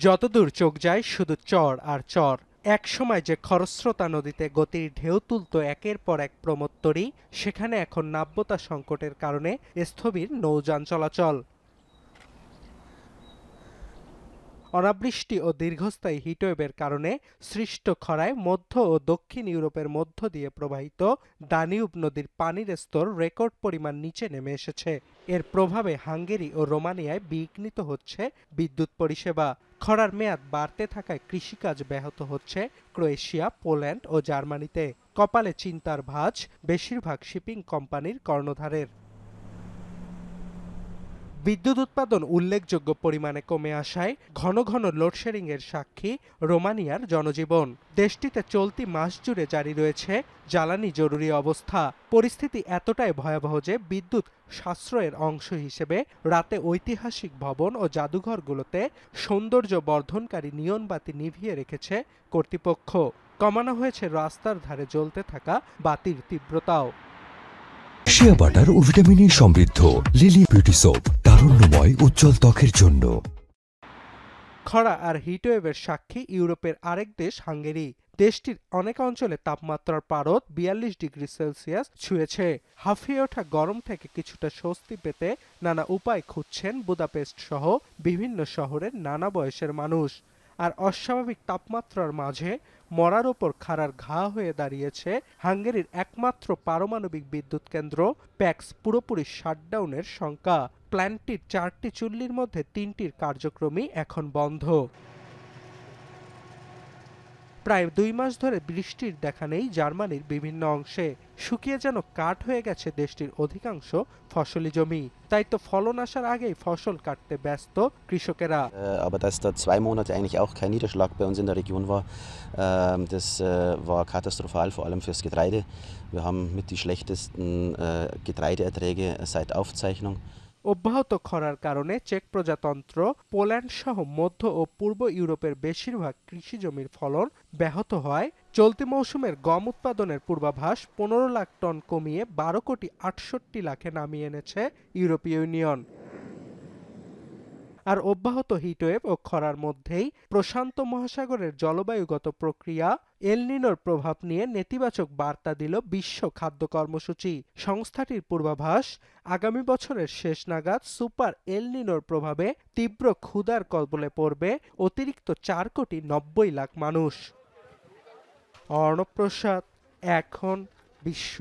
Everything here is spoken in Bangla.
যতদূর চোখ যায় শুধু চর আর চর। একসময় যে খরস্রোতা নদীতে গতির ঢেউ তুলত একের পর এক প্রমত্তরী, সেখানে এখন নাব্যতা সংকটের কারণে স্থবির নৌযান চলাচল। অনাবৃষ্টি ও দীর্ঘস্থায়ী হিটওয়েভের কারণে সৃষ্ট খরায় মধ্য ও দক্ষিণ ইউরোপের মধ্য দিয়ে প্রবাহিত দানিউব নদীর পানির স্তর রেকর্ড পরিমাণ নিচে নেমে এসেছে। এর প্রভাবে হাঙ্গেরি ও রোমানিয়ায় বিঘ্নিত হচ্ছে বিদ্যুৎ পরিষেবা। খরার মেয়াদ বাড়তে থাকায় কৃষিকাজ ব্যাহত হচ্ছে ক্রোয়েশিয়া, পোল্যান্ড ও জার্মানিতে। কপালে চিন্তার ভাঁজ বেশিরভাগ শিপিং কোম্পানির কর্ণধারের। বিদ্যুৎ উৎপাদন উল্লেখযোগ্য পরিমাণে কমে আসায় ঘন ঘন লোডশেডিংয়ের সাক্ষী রোমানিয়ার জনজীবন। দেশটিতে চলতি মাস জুড়ে জারি রয়েছে জ্বালানি জরুরি অবস্থা। পরিস্থিতি এতটাই ভয়াবহ যে বিদ্যুৎ সাশ্রয়ের অংশ হিসেবে রাতে ঐতিহাসিক ভবন ও জাদুঘরগুলোতে সৌন্দর্য বর্ধনকারী নিয়নবাতি নিভিয়ে রেখেছে কর্তৃপক্ষ। কমানো হয়েছে রাস্তার ধারে জ্বলতে থাকা বাতির তীব্রতাও। শিয়া বাটার ও ভিটামিন সমৃদ্ধ লিলি বিউটি সোপ, তারুণ্যময় উজ্জ্বল ত্বকের জন্য। খরা আর হিটওয়েভের সাক্ষী ইউরোপের আরেক দেশ হাঙ্গেরি। দেশটির অনেক অঞ্চলে তাপমাত্রার পারদ ৪২ ডিগ্রি সেলসিয়াস ছুঁয়েছে। হাঁফিয়ে ওঠা গরম থেকে কিছুটা স্বস্তি পেতে নানা উপায় খুঁজছেন বুদাপেস্ট সহ বিভিন্ন শহরের নানা বয়সের মানুষ। আর অস্বাভাবিক তাপমাত্রার মাঝে মরার ওপর খাড়ার ঘা হয়ে দাঁড়িয়েছে হাঙ্গেরির একমাত্র পারমাণবিক বিদ্যুৎ কেন্দ্র প্যাক্স পুরোপুরি শাটডাউনের শঙ্কা। প্ল্যান্টটির ৪টি চুল্লির মধ্যে ৩টির কার্যক্রমই এখন বন্ধ। প্রায় ২ মাস ধরে বৃষ্টির দেখা নেই জার্মানির বিভিন্ন অংশে। শুকিয়ে যেন কাঠ হয়ে গেছে দেশটির অধিকাংশ ফসলি জমি। তাই তো ফলন আসার আগেই ফসল কাটতে ব্যস্ত কৃষকেরা। Aber dass da 2 Monate eigentlich auch kein Niederschlag bei uns in der Region war, das war katastrophal, vor allem fürs Getreide. Wir haben mit die schlechtesten Getreideerträge seit Aufzeichnung. অব্যাহত খরার কারণে চেক প্রজাতন্ত্র, পোল্যান্ড সহ মধ্য ও পূর্ব ইউরোপের বেশিরভাগ কৃষিজমির ফলন ব্যাহত হয়। চলতি মৌসুমের গম উৎপাদনের পূর্বাভাস ১৫ লাখ টন কমিয়ে ১২,৬৮,০০,০০০ নামিয়ে এনেছে ইউরোপীয় ইউনিয়ন। আর অব্যাহত হিটওয়েভ ও খরার মধ্যেই প্রশান্ত মহাসাগরের জলবায়ুগত প্রক্রিয়া এল নিনোর প্রভাব নিয়ে নেতিবাচক বার্তা দিল বিশ্ব খাদ্য কর্মসূচি। সংস্থাটির পূর্বাভাস, আগামী বছরের শেষ নাগাদ সুপার এল নিনোর প্রভাবে তীব্র ক্ষুধার কবলে পড়বে অতিরিক্ত ৪,৯০,০০,০০০ মানুষ। অর্ণব প্রসাদ, এখন বিশ্ব।